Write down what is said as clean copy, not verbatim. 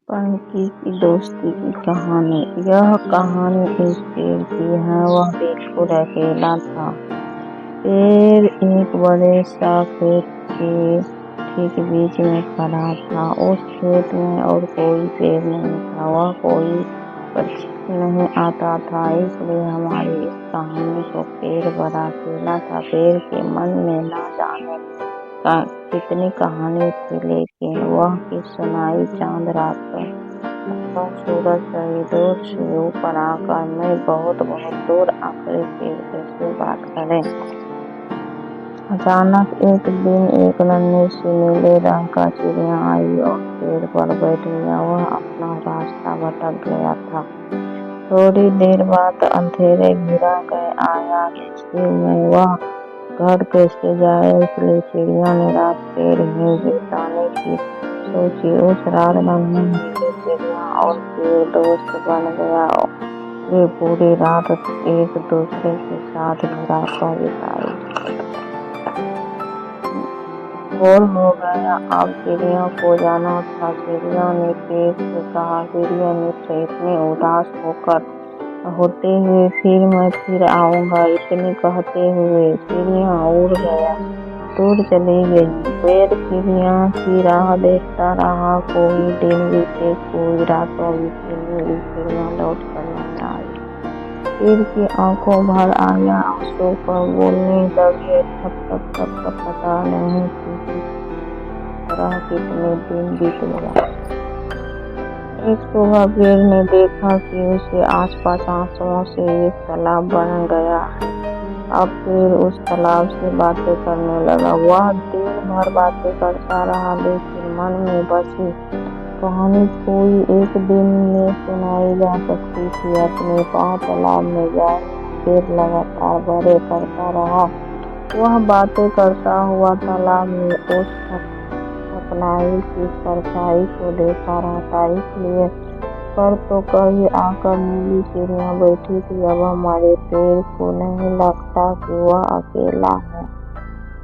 पंकी की दोस्ती की कहानी। यह कहानी एक पेड़ की है। वह बिल्कुल अकेला था। पेड़ एक बड़े सा खेत के ठीक बीच में खड़ा था। उस खेत में और कोई पेड़ नहीं था। वह कोई पक्षी नहीं आता था, इसलिए हमारी इस कहानी को पेड़ बड़ा अकेला था। पेड़ के मन में ना जाने कितनी कहानी थी, लेकिन वह की सुनाई चांद रात पर। तब सूरज सही दूर से ऊपर आकर मैं बहुत दूर आखिरी पेड़ कैसे बात करें। अचानक एक दिन एक नन्ही सी नीले रंग का चिड़िया आई और पेड़ पर बैठ गया। वह अपना रास्ता भटक गया था। थोड़ी देर बाद अंधेरे घिरा गए आया। ऐसे में वह घर कैसे जाए, इसलिए चिड़िया ने रात पेड़ में बिताने की सोची। उस रात नन्ही नीली चिड़िया और पेड़ दोस्त बन गया। वे पूरी रात एक दूसरे के साथ घर पर बिताई। भोर हो गया, अब चिड़िया को जाना था। चिड़िया ने पेड़ से कहा, चिड़िया ने इतने उदास होते हुए फिर आऊंगा। इतने कहते हुए चिड़िया उड़ गया, दूर चली गई। पेड़ चिड़िया की राह देखता रहा। कोई दिन बीते, कोई रातों बीती, मेरी चिड़िया लौट कर नहीं आई। पेड़ की आंखों भर आया आंसू पर बोलने लगे, तब पता नहीं किसी तरह कितने दिन बीत गया। एक सुबह पेड़ ने देखा कि उसके आसपास आंसुओं से एक तालाब बन गया है। अब पेड़ उस तालाब से बातें करने लगा। वह दिन भर बातें करता रहा, लेकिन मन में बसी कहानी कोई एक दिन में सुनाई जा सकती थी। अपने पांव तालाब में जाए पेड़ लगातार बड़े करता रहा। वह बातें करता हुआ तालाब में उस सपनाई की परछाई को देखा रहता, इसलिए पर तो कभी आकर नीली चिड़िया बैठी थी। अब हमारे पेड़ को नहीं लगता कि वह अकेला है।